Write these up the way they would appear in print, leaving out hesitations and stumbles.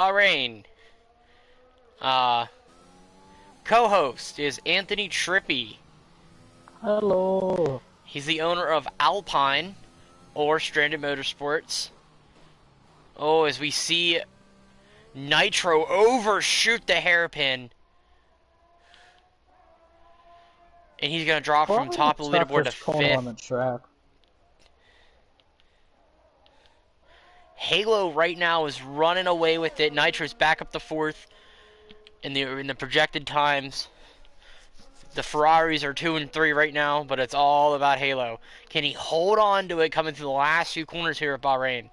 Bahrain. Uh, Co-host is Anthony Trippi. Hello. He's the owner of Alpine, or Stranded Motorsports. Oh, as we see Nitro overshoot the hairpin. And he's going to drop from top of the leaderboard to corner on the 5th. track. Halo right now is running away with it. Nitro's back up to 4th in the projected times. The Ferraris are 2 and 3 right now, but it's all about Halo. Can he hold on to it coming through the last few corners here at Bahrain?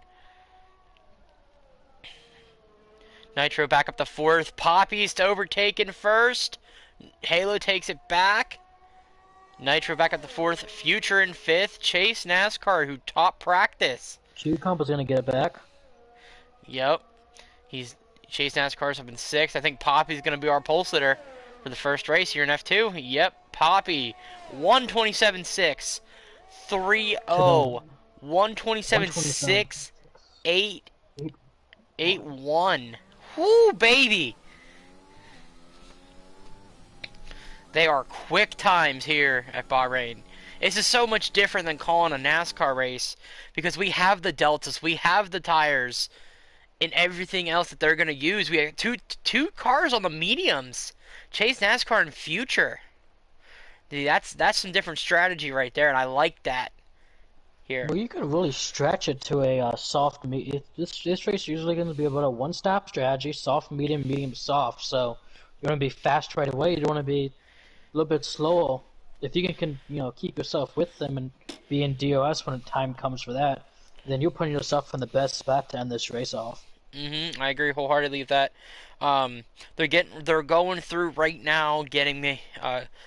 Nitro back up to 4th. Poppy's to overtake in 1st. Halo takes it back. Nitro back up to 4th. Future in 5th. Chase NASCAR, who top practice. Q-Comp is going to get it back. Yep. Chase NASCAR's up in 6th. I think Poppy's going to be our pole sitter for the first race here in F2. Yep. Poppy. 127.6. 3-0. 127.6. 8-1. Woo, baby. They are quick times here at Bahrain. This is so much different than calling a NASCAR race because we have the deltas, we have the tires, and everything else that they're going to use. We have two cars on the mediums. Chase NASCAR and Future. Dude, that's some different strategy right there, and I like that here. Well, you could really stretch it to a soft medium. This race is usually going to be about a one-stop strategy: soft, medium, medium, soft. So you want to be fast right away. You don't want to be a little bit slower. If you can keep yourself with them and be in DOS when the time comes for that, then you're putting yourself in the best spot to end this race off. I agree wholeheartedly with that. They're going through right now, getting the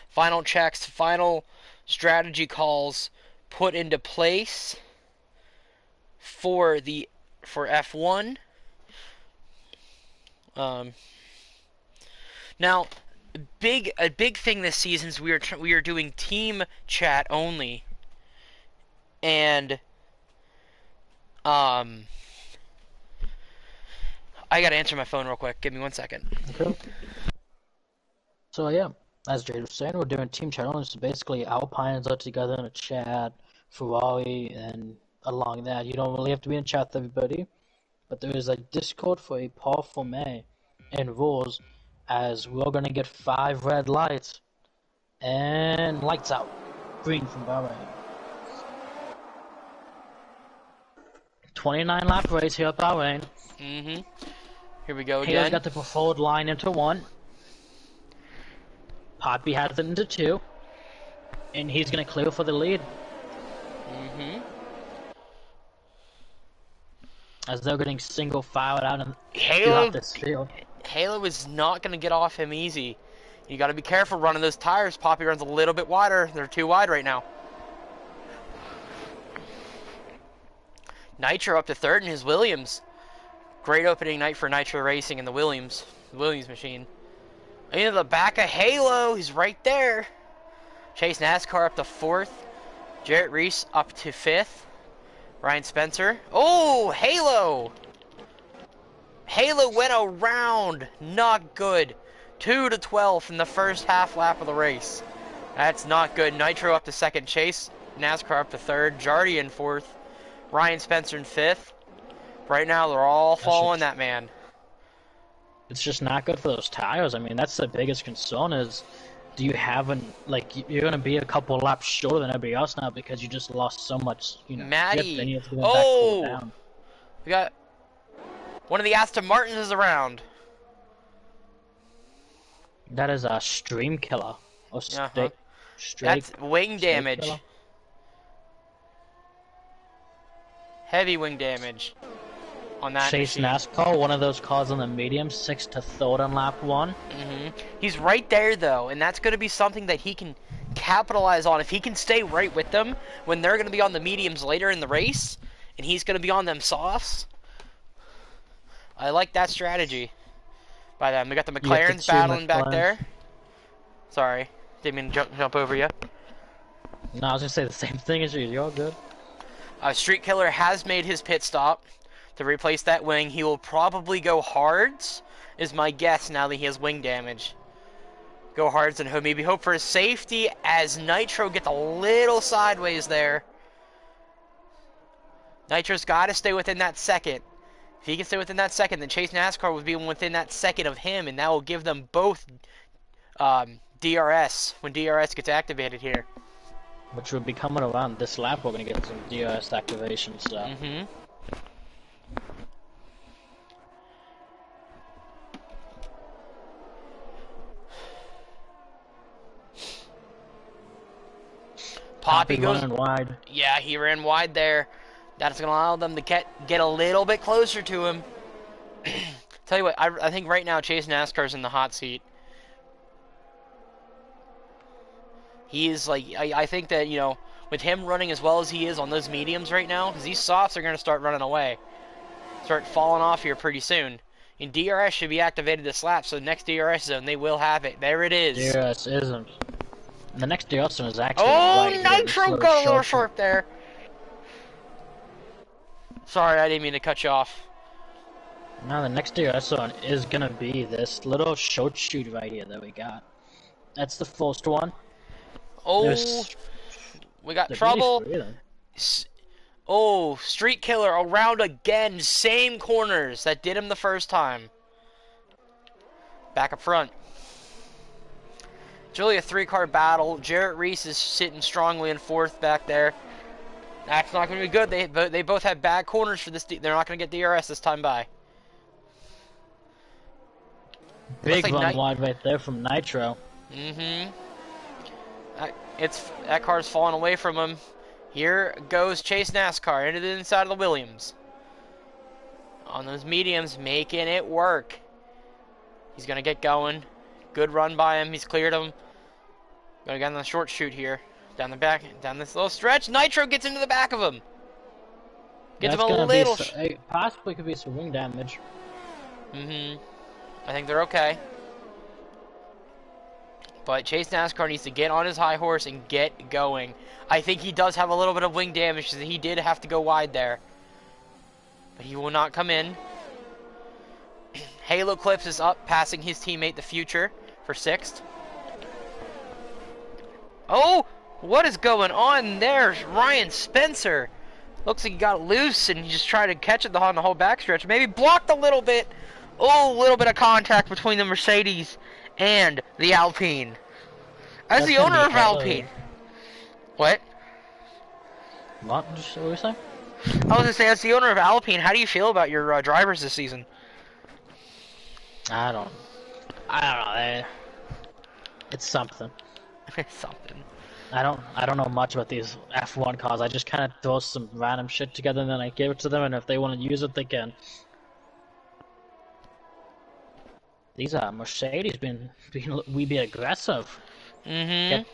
final checks, final strategy calls put into place for F1. Now, a big thing this season is we are doing team chat only, and I gotta answer my phone real quick. Give me 1 second. Okay. So yeah, as Jade was saying, we're doing team chat only. So basically, Alpines are together in a chat, Ferrari, and along that, you don't really have to be in chat with everybody, but there is a Discord for a powerful May and rules. As we're gonna get 5 red lights and lights out. Green from Bahrain. 29 lap race here at Bahrain. Here we go again. Halo's got the preferred line into 1. Poppy has it into 2. And he's gonna clear for the lead. As they're getting single filed out and throughout this field. Halo is not going to get off him easy. You got to be careful running those tires. Poppy runs a little bit wider. They're too wide right now. Nitro up to 3rd in his Williams. Great opening night for Nitro Racing in the Williams machine. Into the back of Halo. He's right there. Chase NASCAR up to 4th. Jarrett Reese up to 5th. Ryan Spencer. Oh, Halo! Halo went around. Not good. 2 to 12th in the first half lap of the race. That's not good. Nitro up to 2nd. Chase NASCAR up to 3rd. Jardy in 4th. Ryan Spencer in 5th. Right now, they're all following that man. It's just not good for those tires. I mean, that's the biggest concern is, do you have you're going to be a couple laps shorter than everybody else now because you just lost so much, Maddie. Then you have to go back to slow down. We got one of the Aston Martins is around. That is a stream killer. Or That's wing damage. Killer. Heavy wing damage on that Chase machine. NASCAR, one of those cars on the medium, 6 to 3rd on lap 1. He's right there though, and that's going to be something that he can capitalize on if he can stay right with them when they're going to be on the mediums later in the race, and he's going to be on them softs. I like that strategy by them. We got the McLarens battling back there. Sorry, didn't mean to jump over you. No, I was going to say the same thing as you. You're all good. Street Killer has made his pit stop. to replace that wing. He will probably go hards, is my guess now that he has wing damage. Go hards and maybe hope for his safety as Nitro gets a little sideways there. Nitro's got to stay within that second. If he can stay within that second, then Chase NASCAR will be within that second of him, and that will give them both DRS when DRS gets activated here. Which will be coming around this lap. We're going to get some DRS activation stuff. Poppy goes wide. Yeah, he ran wide there. That's going to allow them to get a little bit closer to him. Tell you what, I think right now Chase NASCAR's in the hot seat. He is like, I think that, you know, with him running as well as he is on those mediums right now, because these softs are going to start running away. Start falling off here pretty soon. And DRS should be activated this lap, so the next DRS zone, they will have it. There it is. DRS isn't. The next DRS zone is actually Nitro got a little short there. Sorry, I didn't mean to cut you off. Now the next DRS zone is going to be this little short shoot right here that we got. That's the first one. Oh, we got trouble. Oh, Street Killer around again. Same corners that did him the first time. Back up front. It's really a three-car battle. Jarrett Reese is sitting strongly in fourth back there. That's not going to be good. They both have bad corners for this. They're not going to get DRS this time by. Big run wide right there from Nitro. That car's falling away from him. Here goes Chase NASCAR into the inside of the Williams. On those mediums, making it work. He's going to get going. Good run by him. He's cleared him. Going to get on the short shoot here. Down the back, down this little stretch. Nitro gets into the back of him. Gets him a little... possibly could be some wing damage. I think they're okay. But Chase NASCAR needs to get on his high horse and get going. I think he does have a little bit of wing damage, because he did have to go wide there. But he will not come in. Halo Clips is up, passing his teammate The Future for 6th. Oh, what is going on there? Ryan Spencer. Looks like he got loose and he just tried to catch it on the whole backstretch. Maybe blocked a little bit. Oh, a little bit of contact between the Mercedes and the Alpine. As the owner of Alpine. What? What were you saying? I was going to say, as the owner of Alpine, how do you feel about your drivers this season? I don't know. It's something. It's something. I don't know much about these F1 cars. I just kind of throw some random shit together and then I give it to them, and if they want to use it, they can. These are Mercedes we be aggressive. Ryan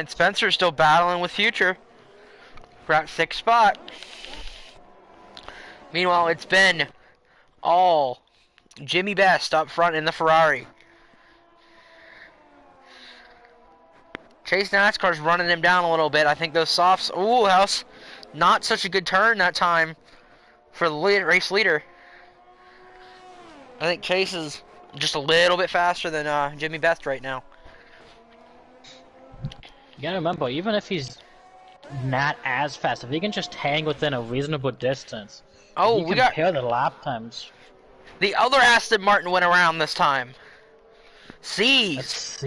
Spencer still battling with Future for that 6th spot. Meanwhile, it's been all Jimmy Best up front in the Ferrari. Chase NASCAR's running him down a little bit. I think those softs... Ooh, house. Not such a good turn that time for the race leader. I think Chase is just a little bit faster than Jimmy Best right now. You gotta remember, even if he's not as fast, if he can just hang within a reasonable distance, we compare the lap times. The other Aston Martin went around this time. Seas.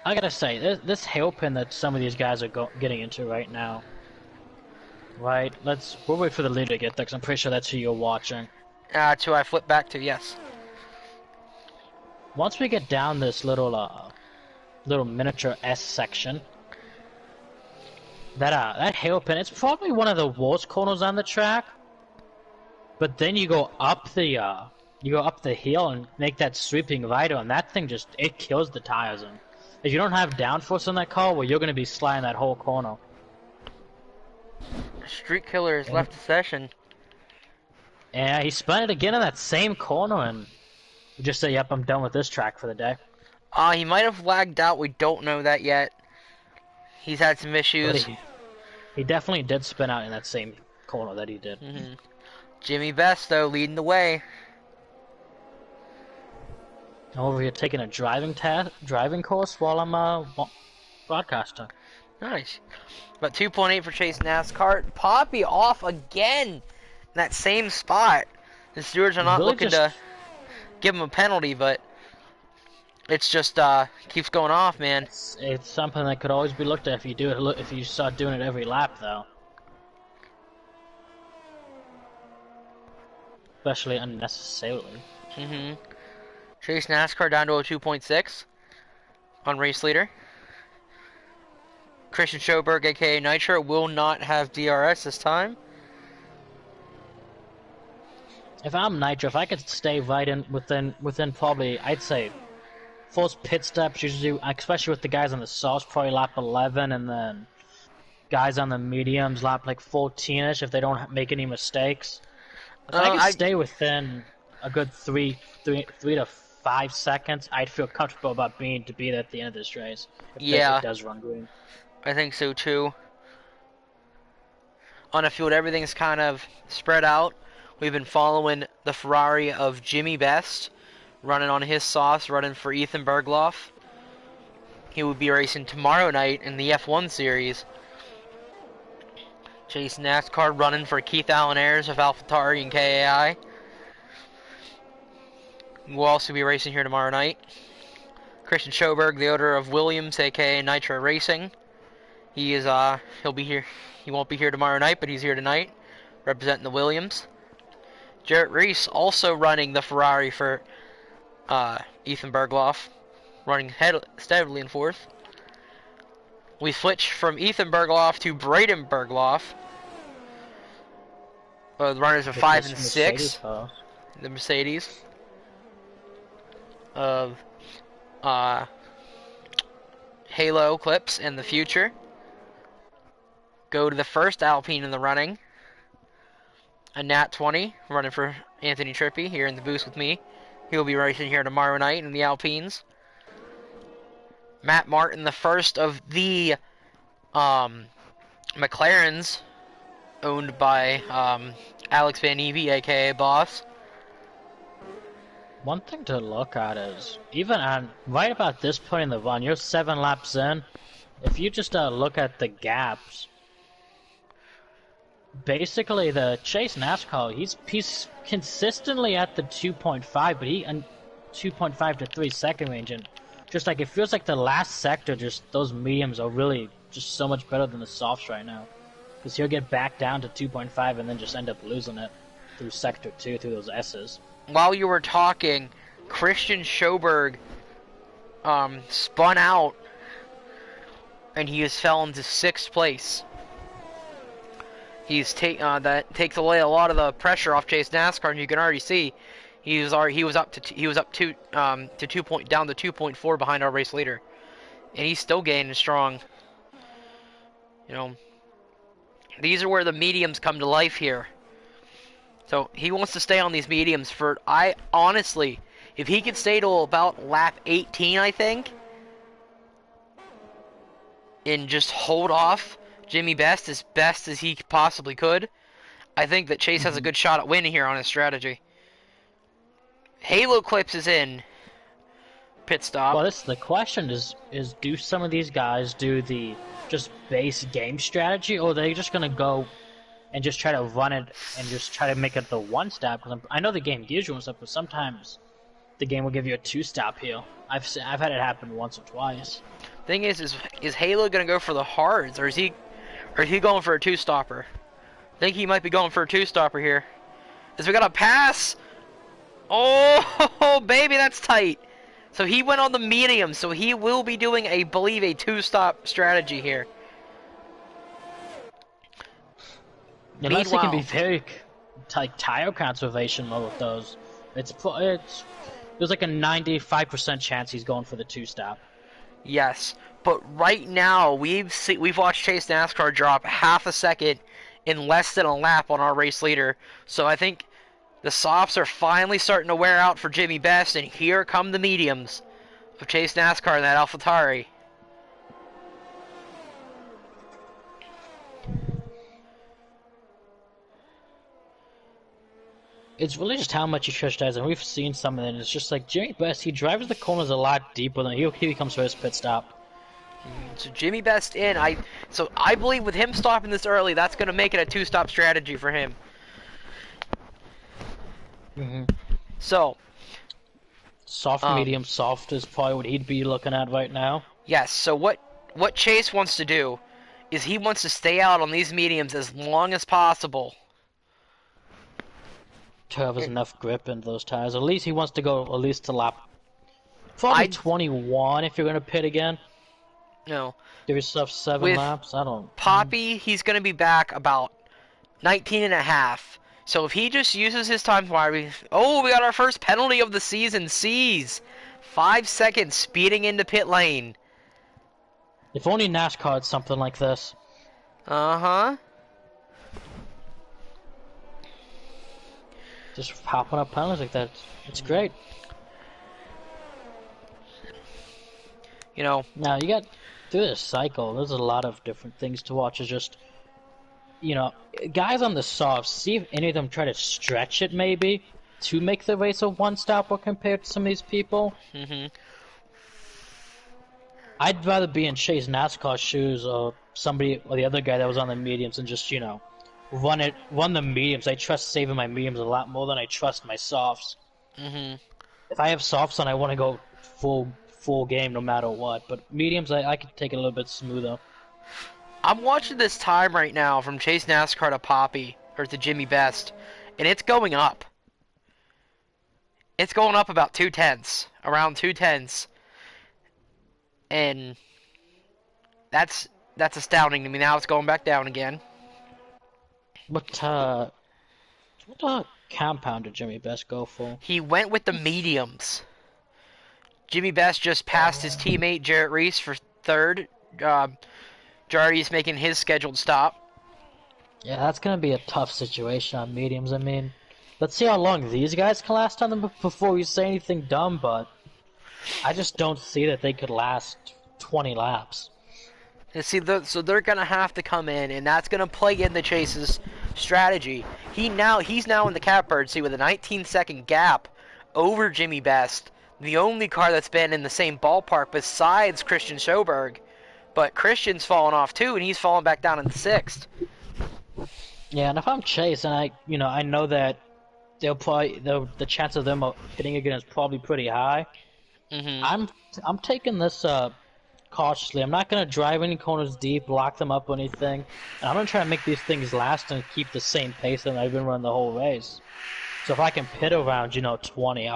I gotta say, this hairpin that some of these guys are getting into right now. Right, we'll wait for the leader to get there, because I'm pretty sure that's who you're watching. That's who I flip back to, yes. Once we get down this little miniature S section, that hairpin, it's probably one of the worst corners on the track. But then you go up the hill and make that sweeping right, and that thing it kills the tires. And if you don't have downforce on that car, well, you're going to be sliding that whole corner. Street Killer has left the session. Yeah, he spun it again in that same corner, and just say, yep, I'm done with this track for the day. He might have lagged out. We don't know that yet. He's had some issues. He definitely did spin out in that same corner that he did. Jimmy Best, though, leading the way. I'm over here taking a driving course while I'm broadcasting. Nice. But 2.8 for Chase NASCAR. Poppy off again in that same spot. The stewards are not Really looking to give him a penalty, but it's just keeps going off, man. It's something that could always be looked at if you do it. If you start doing it every lap, though, especially unnecessarily. Chase NASCAR down to a 2.6 on race leader. Christian Schoberg, aka Nitro, will not have DRS this time. If I'm Nitro, if I could stay right in within probably, I'd say, first pit stops usually, especially with the guys on the softs, probably lap 11, and then guys on the mediums lap like 14ish if they don't make any mistakes. If I could stay within a good 3 to 5 seconds, I'd feel comfortable about being at the end of this race. If it does run green. I think so too. On a field, everything's kind of spread out. We've been following the Ferrari of Jimmy Best, running on his sauce, running for Ethan Bergloff. He will be racing tomorrow night in the F1 series. Chase NASCAR running for Keith Allen Ayers of AlphaTauri and KAI. We'll also be racing here tomorrow night. Christian Schoberg, the owner of Williams, aka Nitro Racing. He is he'll be here. He won't be here tomorrow night, but he's here tonight, representing the Williams. Jarrett Reese also running the Ferrari for Ethan Bergloff, running steadily in fourth. We switch from Ethan Bergloff to Braden Bergloff. The runners of 5 and 6. The Mercedes of Halo Clips and the Future. Go to the first Alpine in the running. A Nat 20 running for Anthony Trippi here in the booth with me. He'll be racing here tomorrow night in the Alpines. Matt Martin, the first of the McLarens, owned by Alex Van Evie, aka Boss. One thing to look at is, even right about this point in the run, you're 7 laps in. If you just look at the gaps, basically the Chase NASCAR, he's consistently at the 2.5, but 2.5 to 3 second range, and just like it feels like the last sector, just those mediums are really just so much better than the softs right now, because he'll get back down to 2.5 and then just end up losing it through sector 2 through those S's. While you were talking, Christian Schoberg spun out, and he has fell into 6th place. That takes away a lot of the pressure off Chase NASCAR, and you can already see he was up to 2.4 behind our race leader, and he's still gaining strong. You know, these are where the mediums come to life here. So he wants to stay on these mediums for, honestly, if he could stay to about lap 18, I think, and just hold off Jimmy Best as he possibly could, I think that Chase has a good shot at winning here on his strategy. Halo Clips is in pit stop. Well, the question is do some of these guys do the just base game strategy, or are they just going to go and just try to run it and just try to make it the 1-stop? Because I know the game gives you 1-stop, but sometimes the game will give you a 2-stop here. I've had it happen once or twice. Thing is Halo going to go for the hards, or is he going for a 2-stopper? I think he might be going for a 2-stopper here. As we got a pass. Oh, baby, that's tight. So he went on the medium, so he will be doing a 2-stop strategy here. Unless it can be very like tire conservation mode with those, there's like a 95% chance he's going for the 2-stop. Yes, but right now we've watched Chase NASCAR drop half a second in less than a lap on our race leader. So I think the softs are finally starting to wear out for Jimmy Best, and here come the mediums of Chase NASCAR and that AlphaTauri. it's really just how much he trust and we've seen some of it, and it's just like Jimmy Best, he drives the corners a lot deeper than he comes for his pit stop. So Jimmy Best in. So I believe with him stopping this early, that's going to make it a two-stop strategy for him. Mm-hmm. So soft, medium, soft is probably what he'd be looking at right now. Yes. So what Chase wants to do is he wants to stay out on these mediums as long as possible. To have enough grip in those tires. At least he wants to go at least to lap probably 21 if you're going to pit again. No. Give yourself 7 laps. I don't. Poppy, he's going to be back about 19 and a half. So if he just uses his time wisely, we got our first penalty of the season. Sees 5 seconds speeding into pit lane. If only NASCAR had something like this. Uh-huh. Just hopping up penalties like that. It's great. You know. Now you got through this cycle. There's a lot of different things to watch. It's just, you know, guys on the softs. See if any of them try to stretch it maybe to make the race a one-stopper compared to some of these people. Mm-hmm. I'd rather be in Chase NASCAR shoes or somebody or the other guy that was on the mediums and just, you know, run the mediums. I trust saving my mediums a lot more than I trust my softs. Mm-hmm. If I have softs, then I want to go full game no matter what. But mediums, I can take it a little bit smoother. I'm watching this time right now from Chase NASCAR to Poppy or to Jimmy Best, and it's going up. It's going up about 2/10, around 2/10. And that's astounding to me. Now it's going back down again. What compound did Jimmy Best go for? He went with the mediums. Jimmy Best just passed his teammate Jarrett Reese for third. Jardy's making his scheduled stop. Yeah, that's gonna be a tough situation on mediums. I mean, let's see how long these guys can last on them before we say anything dumb, but I just don't see that they could last 20 laps. And see, so they're gonna have to come in, and that's gonna play into Chase's strategy. He's now in the catbird seat with a 19-second gap over Jimmy Best, the only car that's been in the same ballpark besides Christian Schoberg. But Christian's fallen off too, and he's fallen back down in the 6th. Yeah, and if I'm Chase, and I know that the chance of them hitting again is probably pretty high. Mm-hmm. I'm taking this cautiously. I'm not gonna drive any corners deep, lock them up or anything. And I'm gonna try to make these things last and keep the same pace that I've been running the whole race. So if I can pit around 20,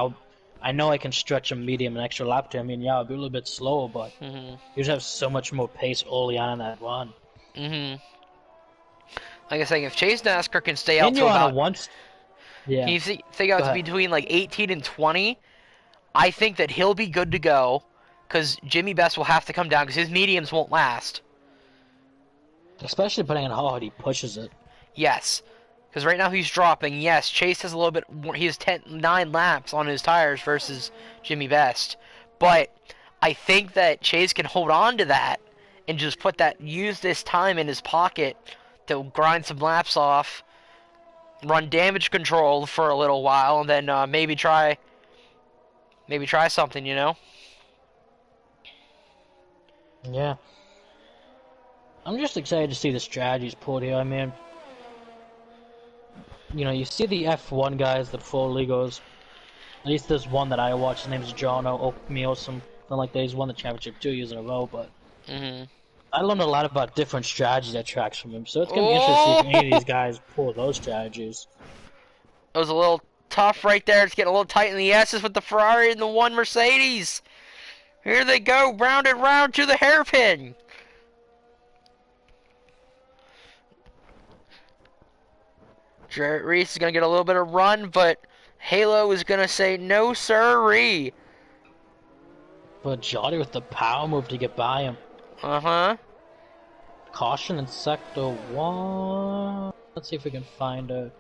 I know I can stretch a medium an extra lap to. I mean, yeah, I'll be a little bit slower, but you just have so much more pace early on in that run. Mm-hmm. Like I say, if Chase NASCAR can stay out to about yeah, you think out to between like 18 and 20, I think that he'll be good to go, because Jimmy Best will have to come down because his mediums won't last. Especially depending on how hard he pushes it. Yes, because right now he's dropping. Yes, Chase has a little bit more. He has 9 laps on his tires versus Jimmy Best, but I think that Chase can hold on to that and just use this time in his pocket to grind some laps off, run damage control for a little while, and then maybe try something, Yeah. I'm just excited to see the strategies pulled here. I mean, you see the F1 guys, the Pro Legos. At least there's one that I watch. His name's John O'Meal, something like that. He's won the championship 2 years in a row, but I learned a lot about different strategies at tracks from him. So it's gonna be interesting to see if any of these guys pull those strategies. It was a little tough right there. It's getting a little tight in the S's with the Ferrari and the 1 Mercedes. Here they go, round and round to the hairpin. Jarrett Reese is going to get a little bit of run, but Halo is going to say no sirree. But Jolly with the power move to get by him. Uh-huh. Caution in sector 1. Let's see if we can find a...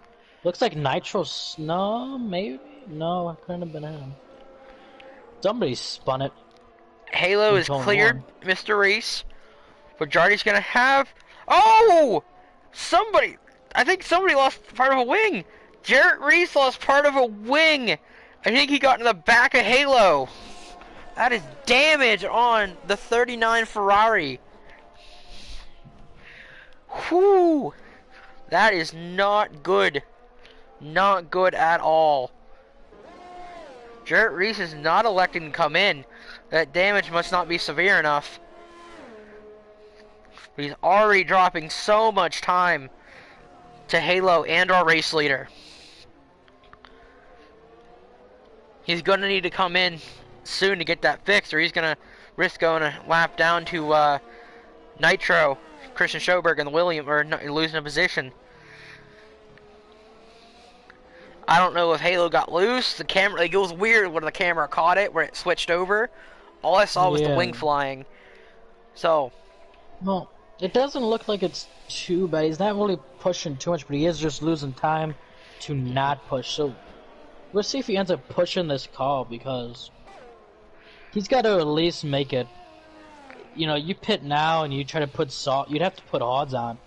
Looks like Nitro Snow, maybe? No, it couldn't have been him. Somebody spun it. Halo is cleared, Mr. Reese. But Jardy's going to have... Oh! I think somebody lost part of a wing. Jarrett Reese lost part of a wing. I think he got in the back of Halo. That is damage on the 39 Ferrari. Whew. That is not good. Not good at all. Jarrett Reese is not elected to come in. That damage must not be severe enough. He's already dropping so much time to Halo and our race leader. He's going to need to come in soon to get that fixed, or he's going to risk going a lap down to Nitro, Christian Schoberg, and the William, or losing a position. I don't know if Halo got loose. The camera, like, it was weird when the camera caught it, where it switched over. All I saw was the wing flying. So. Well, it doesn't look like it's too bad. He's not really pushing too much, but he is just losing time to not push. So we'll see if he ends up pushing this call, because he's got to at least make it. You know, you pit now and you try to put salt. You'd have to put odds on.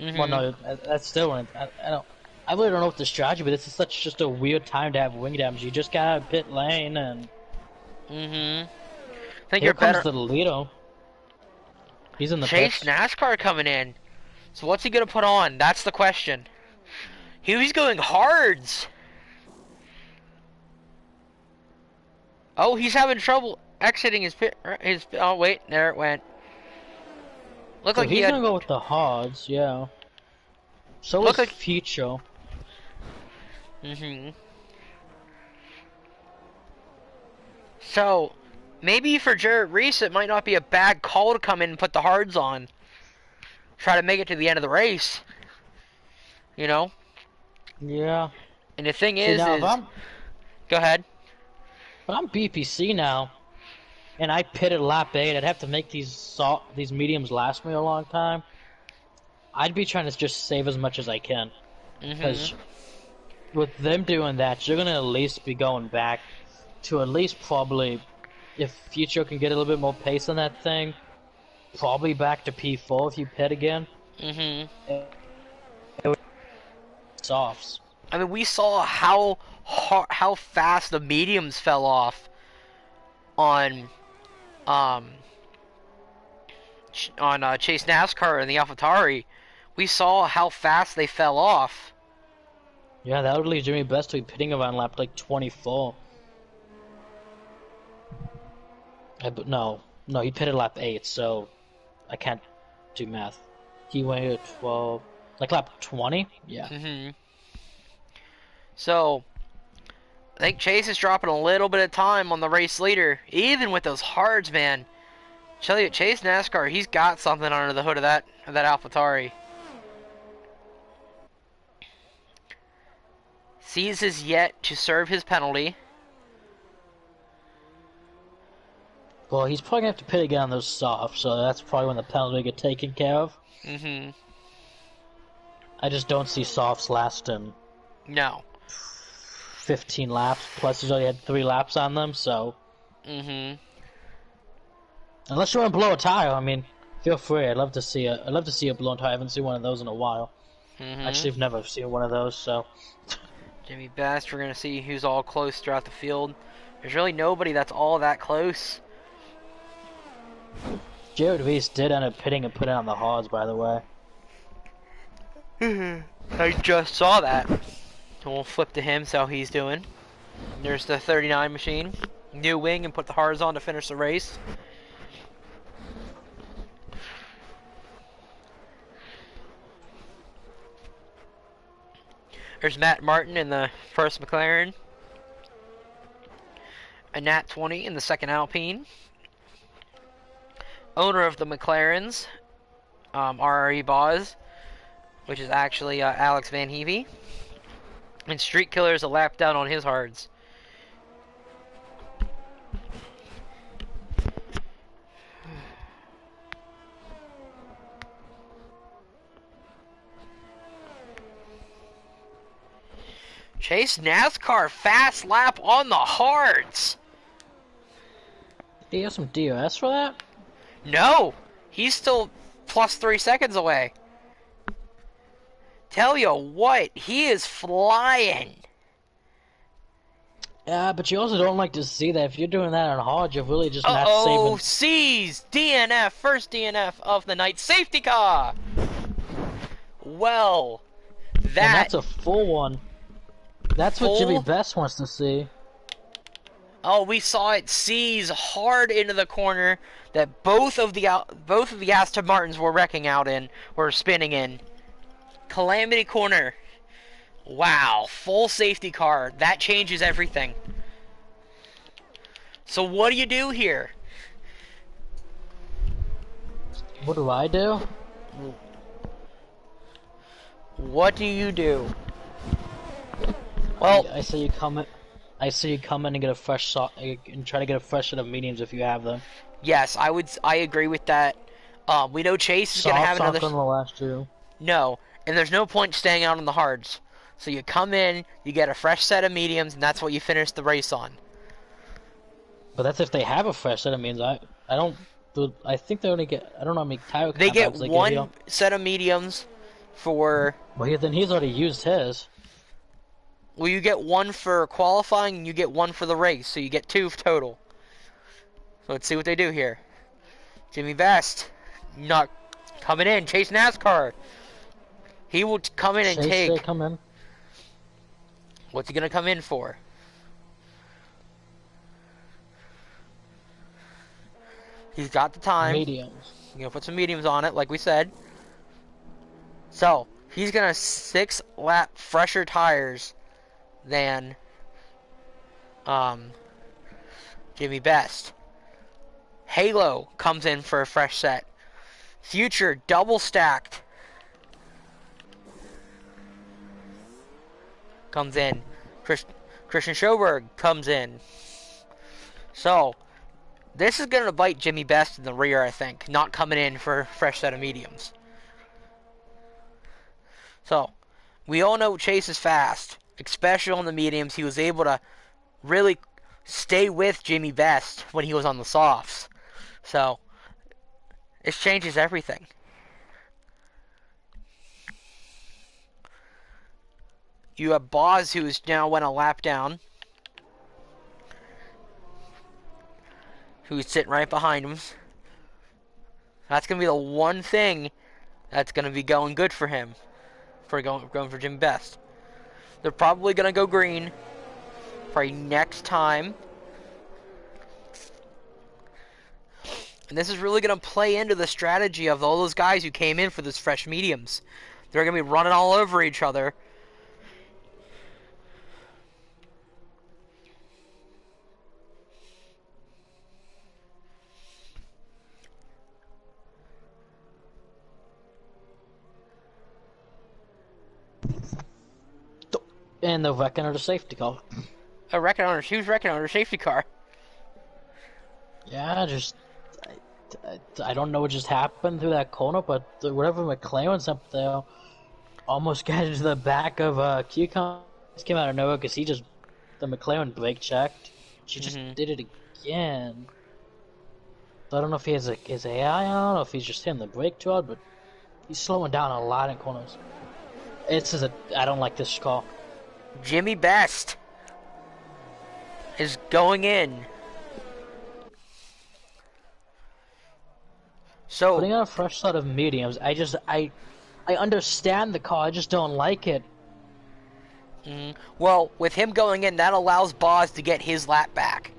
Well, no, that's still. I really don't know what the strategy, but this is such just a weird time to have wing damage. You just gotta pit lane and. I think Here you're better. comes the Lido. He's in the Chase pits. NASCAR coming in. So what's he gonna put on? That's the question. He's going hards. Oh, he's having trouble exiting his pit. Oh wait, there it went. Look So like he's gonna go with the hards, yeah. So Look is like Future. So, maybe for Jarrett Reese, it might not be a bad call to come in and put the hards on. Try to make it to the end of the race. You know? Yeah. And the thing See, is now, go ahead. But I'm BPC now, and I pitted lap 8. I'd have to make these mediums last me a long time. I'd be trying to just save as much as I can. Because with them doing that, you're going to at least be going back to at least probably, if Future can get a little bit more pace on that thing, probably back to P4 if you pit again. Softs. I mean, we saw how fast the mediums fell off on Chase NASCAR and the AlphaTauri. We saw how fast they fell off. Yeah, that would leave Jimmy Best to be pitting around lap like 24. No, he pitted lap 8, so I can't do math. He went at 12, like lap 20? Yeah. So, I think Chase is dropping a little bit of time on the race leader, even with those hards, man. Tell you, Chase NASCAR, he's got something under the hood of that AlphaTauri. Seizes yet to serve his penalty. Well, he's probably gonna have to pit again on those softs, so that's probably when the penalty will get taken care of. I just don't see softs lasting. No. 15 laps, plus he's only had 3 laps on them, so. Unless you want to blow a tire, I mean, feel free. I'd love to see a blown tire. I haven't seen one of those in a while. Actually, I've never seen one of those, so. Jimmy Best, we're gonna see who's all close throughout the field. There's really nobody that's all that close. Jared Reese did end up pitting and putting on the hards, by the way. I just saw that. So we'll flip to him, see how he's doing. There's the 39 machine. New wing and put the hards on to finish the race. There's Matt Martin in the first McLaren. A Nat 20 in the second Alpine. Owner of the McLarens, RRE Boz, which is actually Alex Van Heavey. And Street Killer's a lap down on his hards. Chase NASCAR fast lap on the hards. Did he have some DOS for that? No, he's still plus 3 seconds away. Tell you what, he is flying. Yeah, but you also don't like to see that. If you're doing that on hard, you're really just not Uh-oh, saving. sees DNF, first DNF of the night, safety car. Well, And that that's a full one. That's what Jimmy full. Best wants to see. Oh, we saw it seize hard into the corner that both of the Aston Martins were wrecking out in, or spinning in. Calamity corner. Wow, full safety car. That changes everything. So what do you do here? What do I do? What do you do? Well, I say you come in. I say you come in and get a fresh and try to get a fresh set of mediums if you have them. yes, I agree with that. We know Chase is gonna have Softs aren't another. gonna last you. No, and there's no point staying out on the hards. So you come in, you get a fresh set of mediums, and that's what you finish the race on. But that's if they have a fresh set of mediums. I don't. I think they only get. I don't know how many tire They get compounds they give one you. set of mediums for. Well, then he's already used his. Well, you get one for qualifying, and you get one for the race, so you get two total. So let's see what they do here. Jimmy Best, not coming in, Chase NASCAR. He will come in and Chase, take. come in. What's he gonna come in for? He's got the time. Mediums. You know, put some mediums on it, like we said. So he's gonna 6-lap fresher tires than Jimmy Best. Halo comes in for a fresh set. Future double stacked comes in. Christian Schoberg comes in. So this is going to bite Jimmy Best in the rear, I think, not coming in for a fresh set of mediums. So we all know Chase is fast, especially on the mediums. He was able to really stay with Jimmy Best when he was on the softs. So this changes everything. You have Boz, who's now went a lap down, who's sitting right behind him. That's going to be the one thing that's going to be going good for him, for going for Jimmy Best. They're probably going to go green for next time. And this is really going to play into the strategy of all those guys who came in for those fresh mediums. They're going to be running all over each other. And the wrecking of the safety car. She was wrecking on her safety car. Yeah, I don't know what just happened through that corner, but whatever McLaren's up there almost got into the back of Q-Con. This came out of nowhere because the McLaren brake checked. She just did it again. So I don't know if he has his AI on or if he's just hitting the brake too hard, but he's slowing down a lot in corners. I don't like this car. Jimmy Best is going in. So putting on a fresh set of mediums, I understand the car, I just don't like it. Well, with him going in, that allows Boz to get his lap back.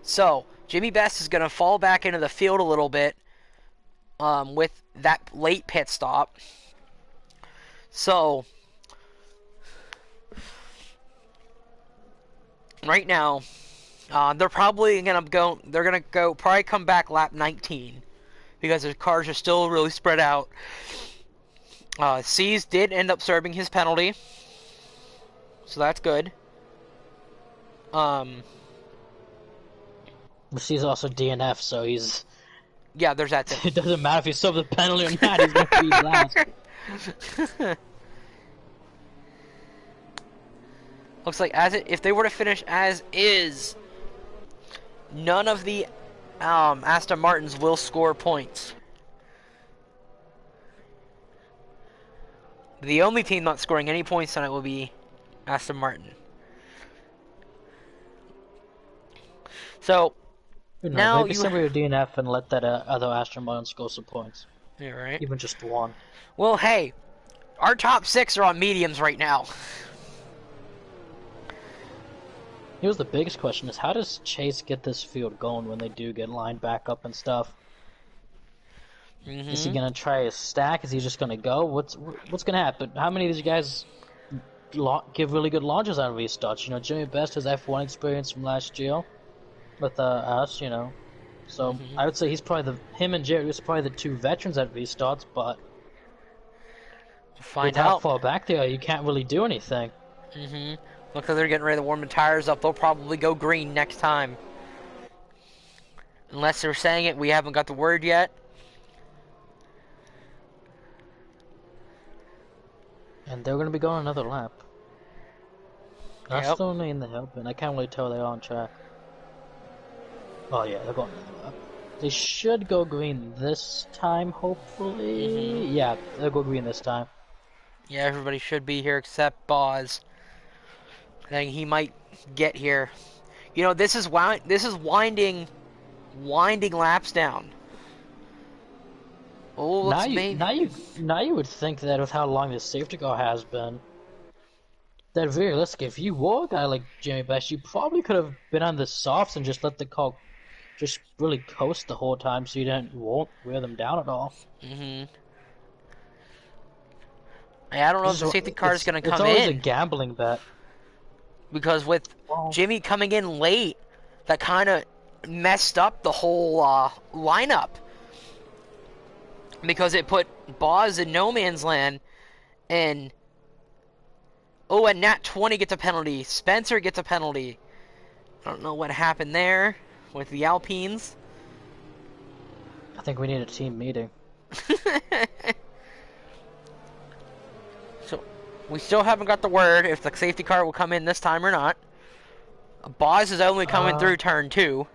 So Jimmy Best is going to fall back into the field a little bit with that late pit stop. So right now, they're probably going to go. They're going to probably come back lap 19 because their cars are still really spread out. C's did end up serving his penalty, so that's good. C's also DNF, so he's. Yeah, there's that too. It doesn't matter if he served the penalty or not. He's going to be last. Looks like if they were to finish as is, none of the Aston Martins will score points. The only team not scoring any points tonight will be Aston Martin. So, Who knows? now Maybe you... somebody would DNF and let that other Aston Martin score some points. Yeah, right. Even just one. Well, hey, our top 6 are on mediums right now. Here's the biggest question: is how does Chase get this field going when they do get lined back up and stuff? Is he gonna try a stack? Is he just gonna go? What's gonna happen? How many of these guys give really good launches out of these starts? You know, Jimmy Best has F1 experience from last year with us. You know, so I would say he's probably him and Jerry is probably the 2 veterans at these starts. But Find with how out. far back they are, you can't really do anything. Looks like they're getting ready to warm the tires up. They'll probably go green next time. Unless they're saying it, we haven't got the word yet. And they're going to be going another lap. That's Yep. still only in the help, and I can't really tell they're on track. Oh yeah, they're going another lap. They should go green this time, hopefully. Yeah, they'll go green this time. Yeah, everybody should be here except Boz. I think he might get here. You know, this is winding laps down. Oh, looks Now you would think that with how long this safety car has been, that realistic. If you were a guy like Jimmy Best, you probably could have been on the softs and just let the car just really coast the whole time, so you won't wear them down at all. I don't know if the safety car is going to come in. It's always a gambling bet. Because with Jimmy coming in late, that kind of messed up the whole lineup. Because it put Boz in no man's land, and Nat 20 gets a penalty. Spencer gets a penalty. I don't know what happened there with the Alpines. I think we need a team meeting. So, we still haven't got the word if the safety car will come in this time or not. Boz is only coming through turn 2.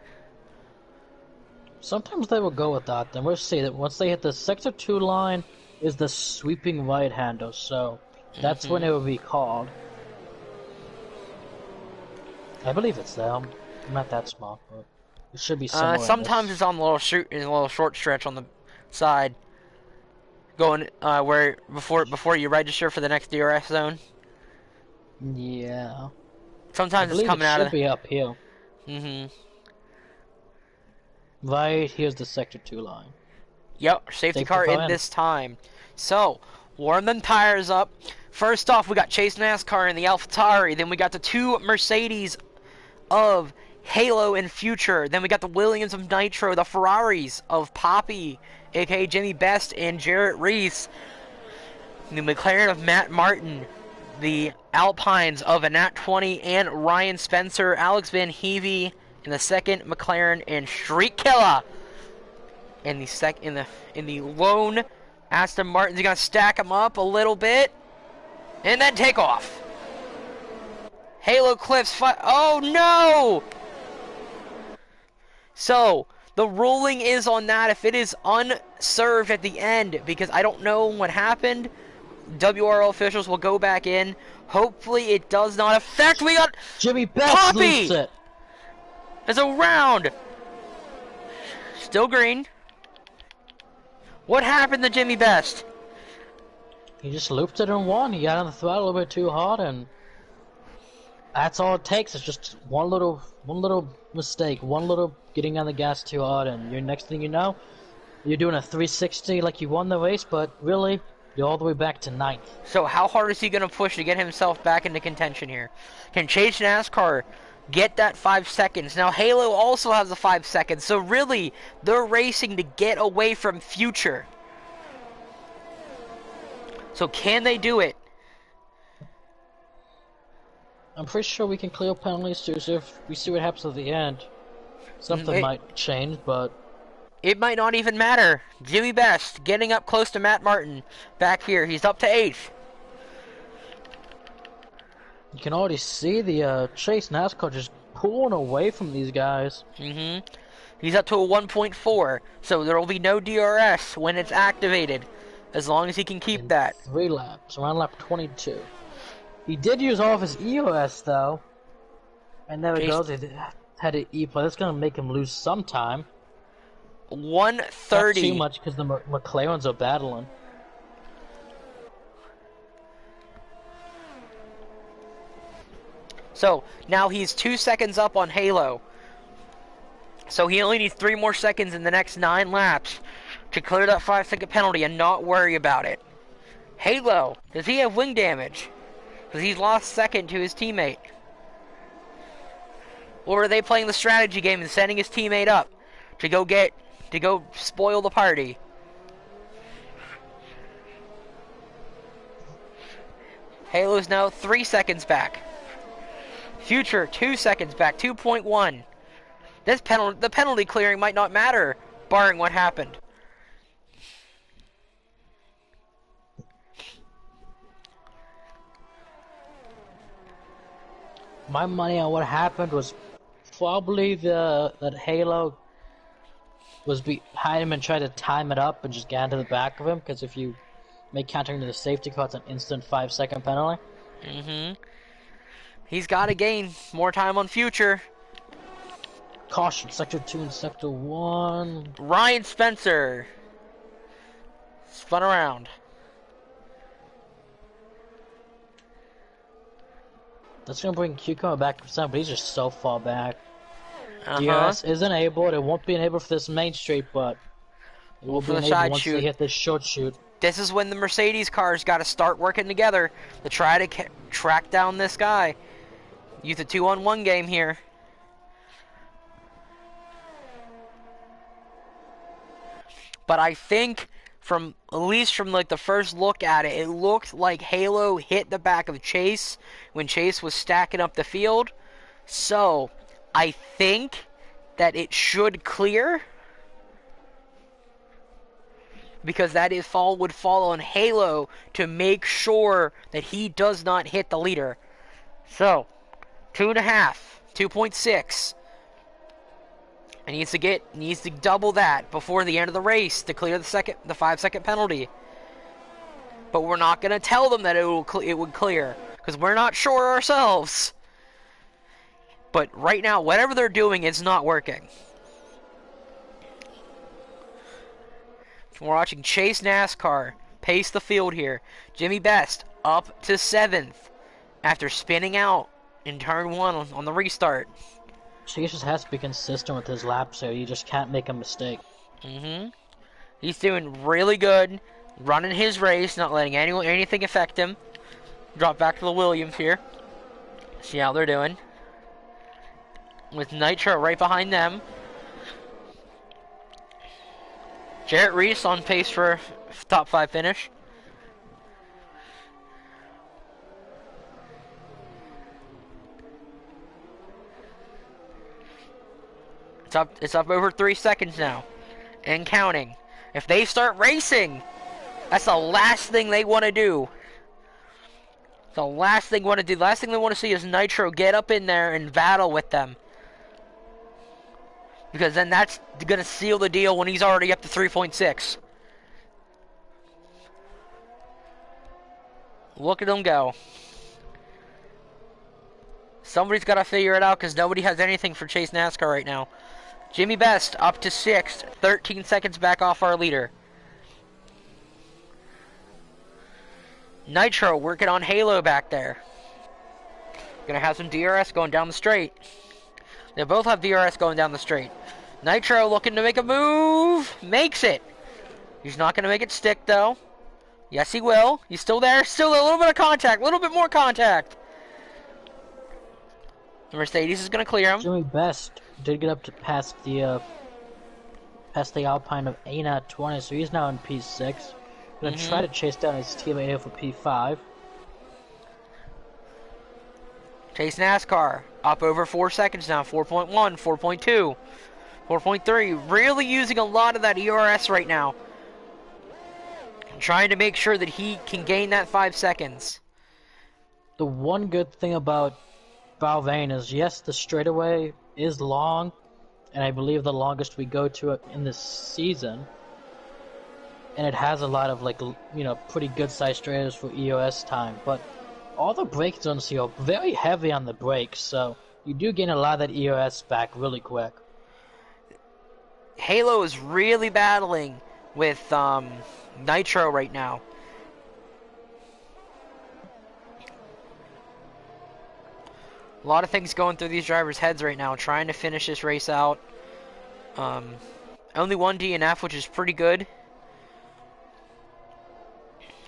Sometimes they will go with that. Then we'll see that once they hit the sector 2 line is the sweeping right hander, so that's when it will be called. I believe it's there. I'm not that smart, but it should be somewhere. Sometimes it's on the little short stretch on the side, going where before you register for the next DRS zone. Yeah. Sometimes it's coming out of. It should be up here. Right here's the sector 2 line. Yep, safety car in this time. So, warm them tires up. First off, we got Chase NASCAR in the AlphaTauri. Then we got the 2 Mercedes of Halo and Future. Then we got the Williams of Nitro, the Ferraris of Poppy, aka Jimmy Best and Jarrett Reese. The McLaren of Matt Martin. The Alpines of Nat 20 and Ryan Spencer, Alex Van Heavey in the second McLaren, and Street Killer in the lone Aston Martin's gonna stack them up a little bit and then take off. Halo Cliffs oh no! So the ruling is on that if it is unserved at the end, because I don't know what happened. WRL officials will go back in. Hopefully it does not affect. We got Jimmy Best Poppy! loops it. It's a round. Still green. What happened to Jimmy Best? He just looped it and won. He got on the throttle a little bit too hard, and that's all it takes. It's just one little mistake, one little getting on the gas too hard, and your next thing you know, you're doing a 360 like you won the race, but really, you're all the way back to 9th. So how hard is he going to push to get himself back into contention here? Can Chase NASCAR get that 5 seconds? Now Halo also has the 5 seconds, so really, they're racing to get away from Future. So can they do it? I'm pretty sure we can clear penalties too, so if we see what happens at the end, something might change, but it might not even matter. Jimmy Best getting up close to Matt Martin back here. He's up to 8th. you can already see the Chase NASCAR just pulling away from these guys. He's up to a 1.4, so there will be no DRS when it's activated. as long as he can keep in that. 3 laps, around lap 22. He did use all of his EOS though, and there it goes. He had an E-play. That's gonna make him lose some time. 130. Not too much because the McLarens are battling. So now he's 2 seconds up on Halo. So he only needs 3 more seconds in the next 9 laps to clear that 5-second penalty and not worry about it. Halo, does he have wing damage? Because he's lost second to his teammate. Or are they playing the strategy game and setting his teammate up to go spoil the party? Halo's now 3 seconds back. Future 2 seconds back, 2.1. The penalty clearing might not matter, barring what happened. My money on what happened was probably that Halo was behind him and tried to time it up and just get into the back of him, because if you make countering to the safety car, it's an instant 5-second penalty. He's got to gain more time on Future. Caution, Sector 2 and Sector 1. Ryan Spencer spun around. That's going to bring Cucumber back to percent, but he's just so far back. DRS is enabled. It won't be enabled for this main straight, but it will be enabled once they hit this short shoot. This is when the Mercedes cars got to start working together to try to track down this guy. Use a 2-on-1 game here. But I think at least from like the first look at it, it looked like Halo hit the back of Chase when Chase was stacking up the field. So I think that it should clear, because that would fall on Halo to make sure that he does not hit the leader. So 2.5, 2.6. And needs to double that before the end of the race to clear the 5-second penalty. But we're not going to tell them that it would clear, because we're not sure ourselves. But right now, whatever they're doing, it's not working. We're watching Chase NASCAR pace the field here. Jimmy Best up to 7th after spinning out in turn 1 on the restart. Chase just has to be consistent with his laps, so you just can't make a mistake. He's doing really good, running his race, not letting anything affect him. Drop back to the Williams here. See how they're doing. With Nitro right behind them. Jarrett Reese on pace for top 5 finish. It's up over 3 seconds now, and counting. If they start racing, that's the last thing they want to do. The last thing they want to see is Nitro get up in there and battle with them, because then that's gonna seal the deal when he's already up to 3.6. Look at him go. Somebody's got to figure it out, because nobody has anything for Chase NASCAR right now. Jimmy Best up to 6th, 13 seconds back off our leader. Nitro working on Halo back there. Gonna have some DRS going down the straight. They both have DRS going down the straight. Nitro looking to make a move. Makes it. He's not gonna make it stick though. Yes, he will. He's still there. Still a little bit of contact. A little bit more contact. The Mercedes is gonna clear him. Jimmy Best did get up to past the Alpine of Aina at 20, so he's now in P6. Gonna try to chase down his teammate here for P5. Chase NASCAR up over 4 seconds now. 4.1, 4.2, 4.3. Really using a lot of that ERS right now. Trying to make sure that he can gain that 5 seconds. The one good thing about Bahrain is, yes, the straightaway is long, and I believe the longest we go to it in this season. and it has a lot of like pretty good sized straighters for EOS time. But all the brake zones here are very heavy on the brakes, so you do gain a lot of that EOS back really quick. Halo is really battling with Nitro right now. A lot of things going through these drivers' heads right now, trying to finish this race out. Only one DNF, which is pretty good.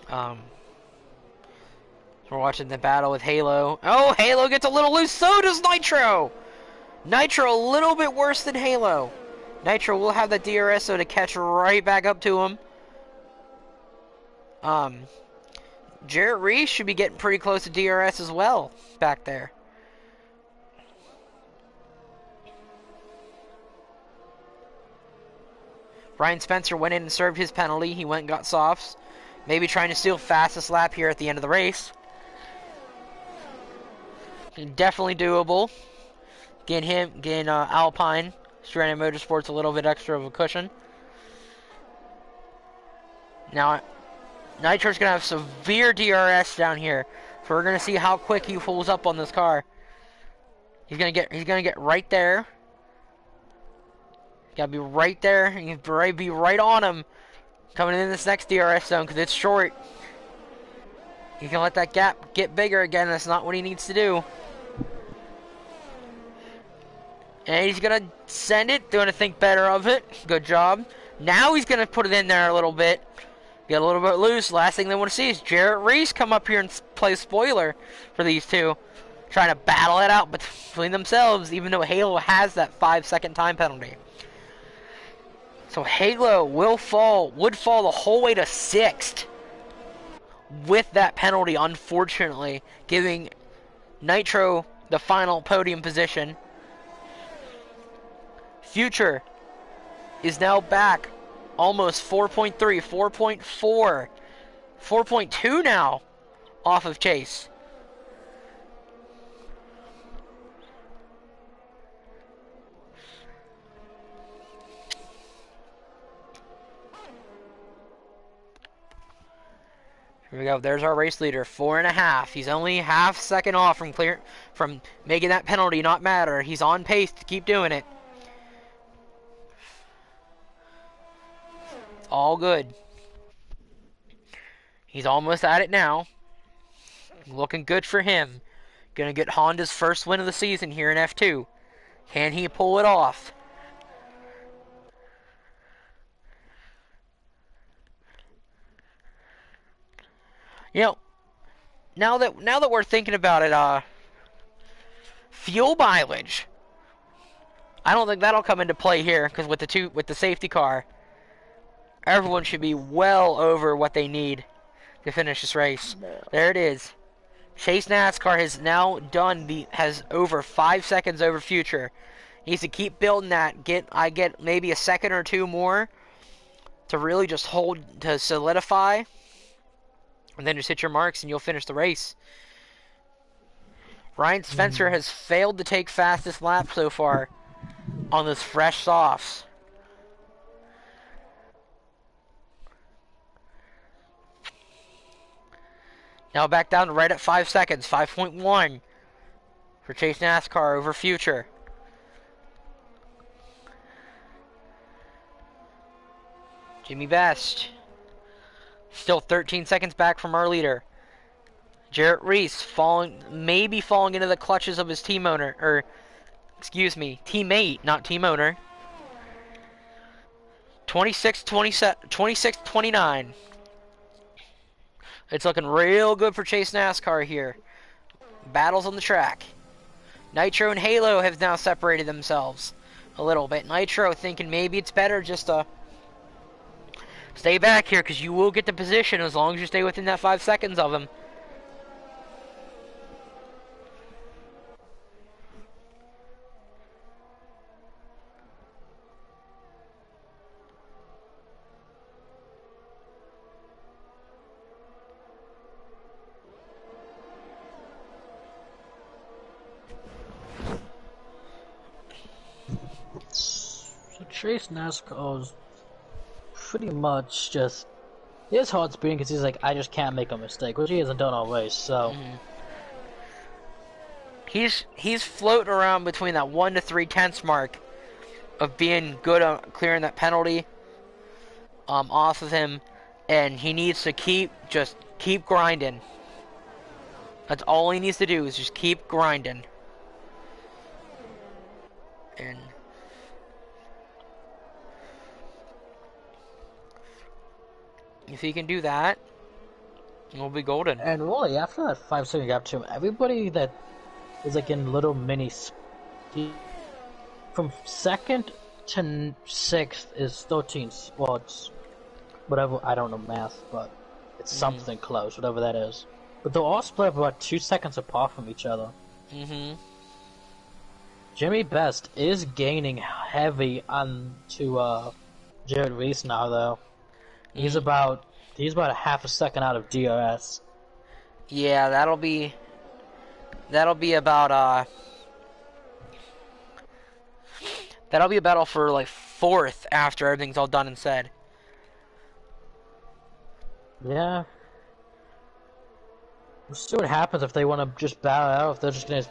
We're watching the battle with Halo. Oh, Halo gets a little loose. So does Nitro. Nitro a little bit worse than Halo. Nitro will have that DRS so to catch right back up to him. Jarrett Reese should be getting pretty close to DRS as well back there. Ryan Spencer went in and served his penalty. He went and got softs. Maybe trying to steal fastest lap here at the end of the race. Definitely doable. Gain Alpine, Stranded Motorsports a little bit extra of a cushion. Now, Nitro's gonna have severe DRS down here, so we're gonna see how quick he pulls up on this car. He's gonna get right there. Gotta be right there. You be right on him coming in this next DRS zone because it's short. You can let that gap get bigger again. That's not what he needs to do. And he's gonna send it, doing to think better of it. Good job. Now he's gonna put it in there a little bit. Get a little bit loose. Last thing they want to see is Jarrett Reese come up here and play spoiler for these two. Trying to battle it out between themselves, even though Halo has that 5-second time penalty. So Halo would fall the whole way to 6th with that penalty, unfortunately, giving Nitro the final podium position. Future is now back almost 4.3, 4.4, 4.2 now off of Chase. Here we go. There's our race leader, 4.5. He's only half second off from making that penalty not matter. He's on pace to keep doing it. All good. He's almost at it now. Looking good for him. Gonna get Honda's first win of the season here in F2. Can he pull it off? You know, now that we're thinking about it, fuel mileage. I don't think that'll come into play here because with the safety car, everyone should be well over what they need to finish this race. No. There it is. Chase NASCAR has now has over 5 seconds over Future. He needs to keep building that. Get maybe a second or two more to really just to solidify. And then just hit your marks and you'll finish the race. Ryan Spencer has failed to take fastest lap so far on this fresh softs. Now back down to right at 5 seconds, 5.1 for Chase NASCAR over Future. Jimmy Best. Still 13 seconds back from our leader. Jarrett Reese maybe falling into the clutches of his team owner, or excuse me, teammate, not team owner. 26-29. It's looking real good for Chase NASCAR here. Battles on the track. Nitro and Halo have now separated themselves a little bit. Nitro thinking maybe it's better just to stay back here because you will get the position as long as you stay within that 5 seconds of him. So Chase NASCAR is pretty much just His heart's beating because he's like, I just can't make a mistake, which he hasn't done all race. So he's floating around between that 1 to 3/10 mark of being good on clearing that penalty off of him, and he needs to keep grinding. That's all he needs to do is just keep grinding. And if he can do that, we'll be golden. And really, after that 5-second gap to him, everybody that is like in little mini from second to sixth is 13 spots. Whatever, I don't know math, but it's something close, whatever that is. But they'll all split up about 2 seconds apart from each other. Jimmy Best is gaining heavy onto Jared Reese now, though. He's about a half a second out of DRS. Yeah, that'll be about that'll be a battle for like fourth after everything's all done and said. Yeah. We'll see what happens if they want to just bow out, if they're just going to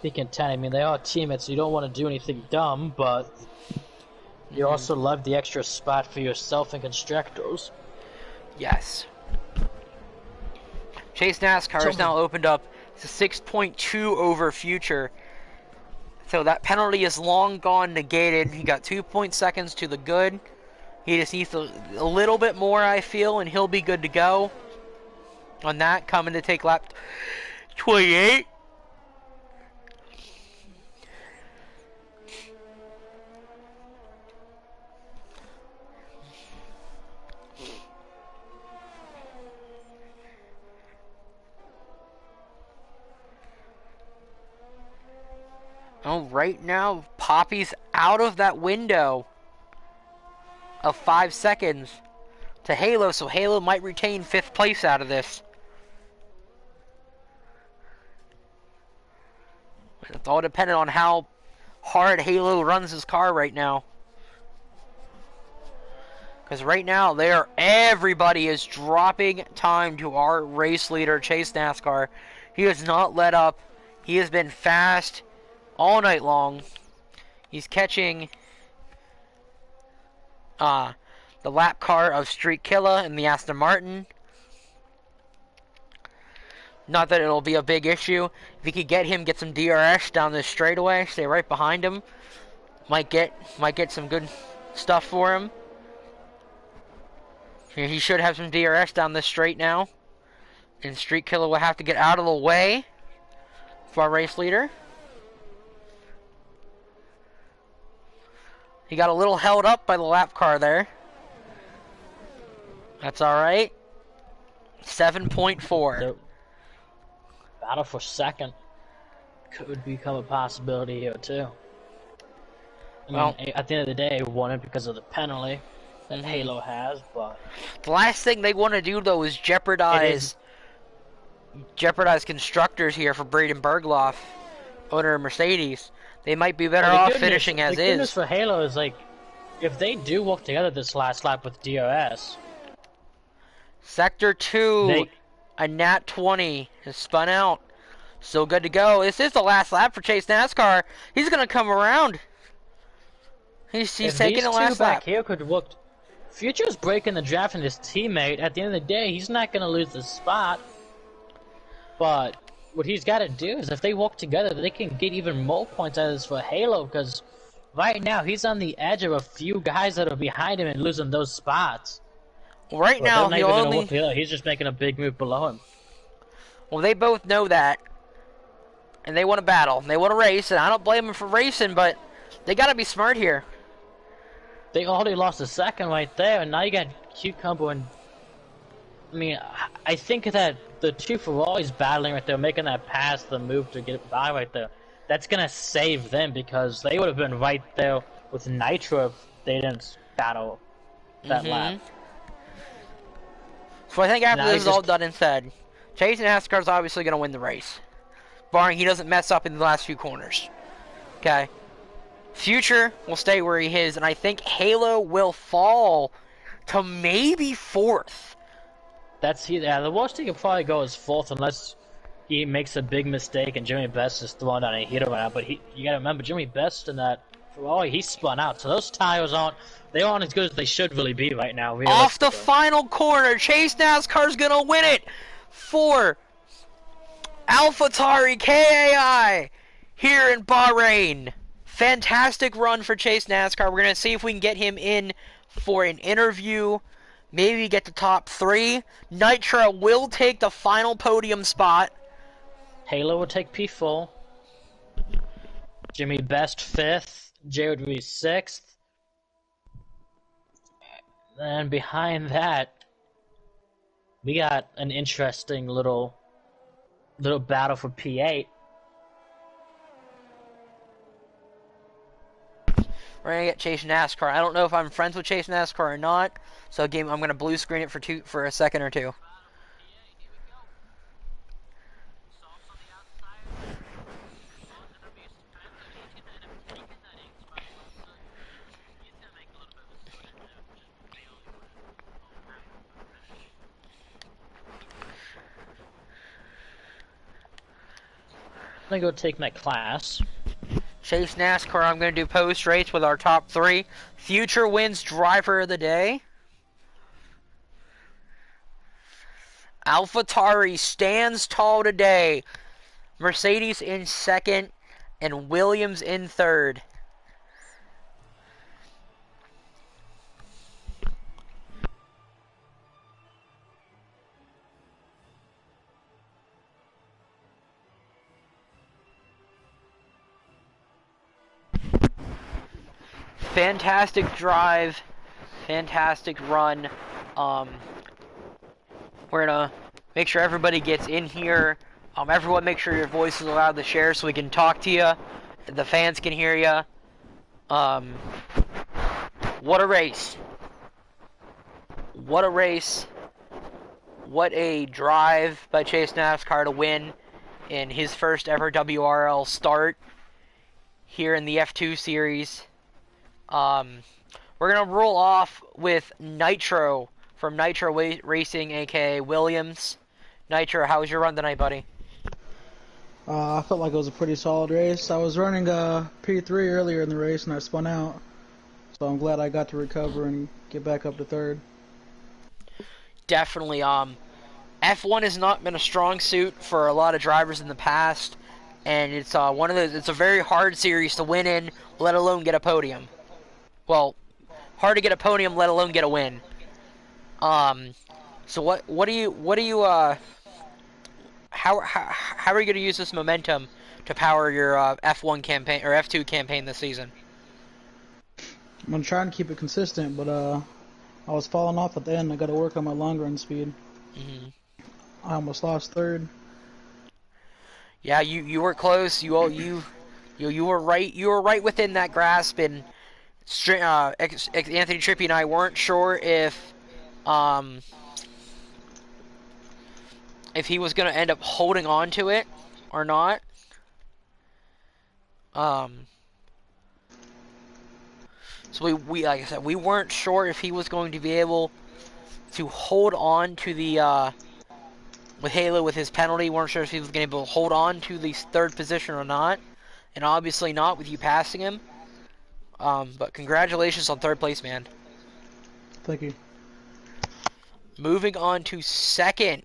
peak in 10. I mean, they are teammates, so you don't want to do anything dumb, but you also love the extra spot for yourself and constructors. Yes. Chase NASCAR has now opened up to 6.2 over future. So that penalty is long gone negated. He got 2 seconds to the good. He just needs a little bit more, I feel, and he'll be good to go. On that, coming to take lap 28. Oh, right now, Poppy's out of that window of 5 seconds to Halo, so Halo might retain 5th place out of this. It's all dependent on how hard Halo runs his car right now. Because right now, everybody is dropping time to our race leader, Chase NASCAR. He has not let up. He has been fast all night long. He's catching the lap car of Street Killer and the Aston Martin. Not that it'll be a big issue. If he could get some DRS down this straightaway, stay right behind him, might get some good stuff for him. He should have some DRS down this straight now. And Street Killer will have to get out of the way for our race leader. He got a little held up by the lap car there. That's alright. 7.4. The battle for second could become a possibility here, too. I mean, at the end of the day, won it because of the penalty that Halo has, but the last thing they want to do, though, is jeopardize constructors here for Braden Bergloff, owner of Mercedes. They might be better off finishing as is. The good news for Halo is, like, if they do work together this last lap with DRS... Sector 2, a Nat 20 has spun out. Still good to go. This is the last lap for Chase NASCAR. He's going to come around. He's taking the last lap. Back here could work. Future's breaking the draft in his teammate. At the end of the day, he's not going to lose the spot. But what he's got to do is if they work together, they can get even more points out of this for Halo, because right now he's on the edge of a few guys that are behind him and losing those spots. Well, right now, he's just making a big move below him. Well, they both know that, and they want to battle. They want to race, and I don't blame them for racing, but they got to be smart here. They already lost a second right there, and now you got Cucumber and... I mean, I think that the two Ferraris battling right there, making that pass, the move to get by right there, that's going to save them, because they would have been right there with Nitro if they didn't battle that lap. So I think after this is all done and said, Chase NASCAR is obviously going to win the race, barring he doesn't mess up in the last few corners. Okay. Future will stay where he is, and I think Halo will fall to maybe 4th. Yeah, the worst he could probably go is fourth unless he makes a big mistake and Jimmy Best is throwing down a heater right now. But you gotta remember Jimmy Best in that Ferrari, he spun out, so those tires aren't as good as they should really be right now, Off the realistically. final corner, Chase NASCAR's gonna win it for AlphaTauri KAI here in Bahrain. Fantastic run for Chase NASCAR. We're gonna see if we can get him in for an interview. Maybe get the top 3. Nitro will take the final podium spot. Halo would take P4. Jimmy Best 5th. Jay would be 6th. And behind that, we got an interesting little battle for P8. We're gonna get Chase NASCAR. I don't know if I'm friends with Chase NASCAR or not, so I'm gonna blue screen it for a second or two. I'm gonna go take my class. Chase NASCAR, I'm gonna do post race with our top 3. Future wins driver of the day. AlphaTauri stands tall today. Mercedes in 2nd and Williams in 3rd. Fantastic drive, fantastic run. We're gonna make sure everybody gets in here. Everyone, make sure your voice is allowed to share so we can talk to you. The fans can hear you. What a race! What a race! What a drive by Chase NASCAR to win in his first ever WRL start here in the F2 series. We're gonna roll off with Nitro from Nitro Racing, aka Williams. Nitro, how was your run tonight, buddy? I felt like it was a pretty solid race. I was running P3 earlier in the race and I spun out, so I'm glad I got to recover and get back up to 3rd. Definitely. F1 has not been a strong suit for a lot of drivers in the past, and it's one of those. It's a very hard series to win in, let alone get a podium. Well, hard to get a podium, let alone get a win. So what do you how are you going to use this momentum to power your F1 campaign or F2 campaign this season? I'm gonna try and keep it consistent, but I was falling off at the end. I got to work on my long run speed. I almost lost 3rd. Yeah, you were close. You were right. You were right within that grasp. And Anthony Trippi and I weren't sure if he was going to end up holding on to it or not. So we like I said, we weren't sure if he was going to be able to hold on to the with Halo with his penalty. We weren't sure if he was going to be able to hold on to the 3rd position or not, and obviously not with you passing him. But congratulations on 3rd place, man. Thank you. Moving on to 2nd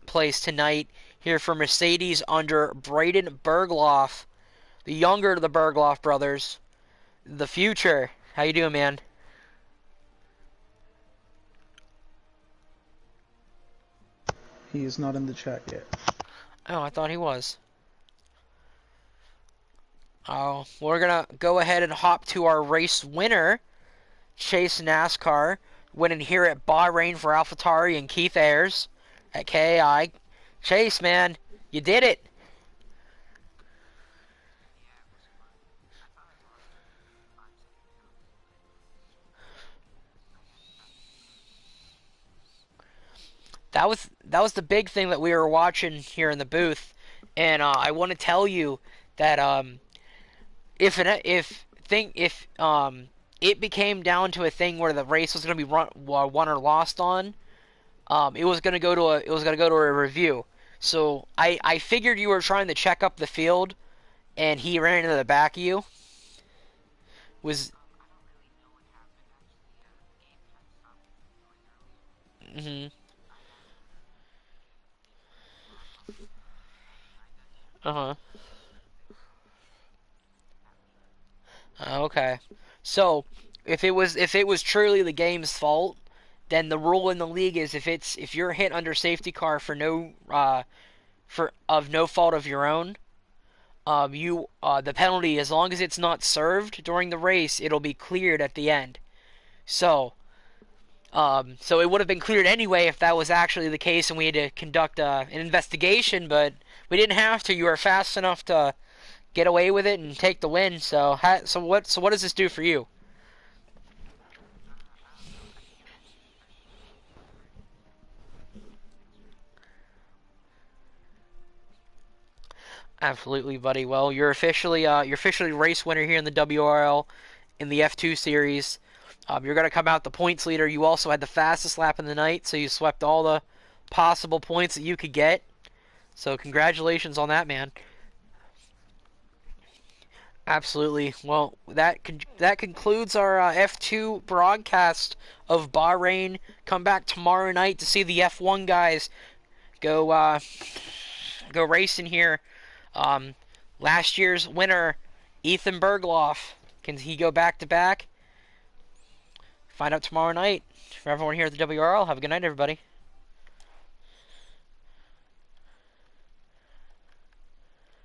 place tonight here for Mercedes under Braden Bergloff, the younger of the Bergloff brothers, the future. How you doing, man? He is not in the chat yet. Oh, I thought he was. Oh, we're gonna go ahead and hop to our race winner, Chase NASCAR, winning here at Bahrain for AlphaTauri and Keith Ayers at KAI. Chase, man, you did it. That was the big thing that we were watching here in the booth, and I want to tell you that if it became down to a thing where the race was going to be won or lost on, it was gonna go to a review. So I figured you were trying to check up the field, and he ran into the back of you. Was mhm. Uh-huh. Okay. So, if it was truly the game's fault, then the rule in the league is if you're hit under safety car for no fault of your own, you the penalty, as long as it's not served during the race, it'll be cleared at the end. So, so it would have been cleared anyway if that was actually the case and we had to conduct an investigation, but we didn't have to. You were fast enough to get away with it and take the win. So what does this do for you? Absolutely, buddy. Well, you're officially race winner here in the WRL in the F2 series. You're going to come out the points leader. You also had the fastest lap in the night, so you swept all the possible points that you could get. So congratulations on that, man. Absolutely. Well, that concludes our F2 broadcast of Bahrain. Come back tomorrow night to see the F1 guys go go racing here. Um, Last year's winner, Ethan Bergloff, can he go back to back? Find out tomorrow night. For everyone here at the WRL, have a good night, everybody.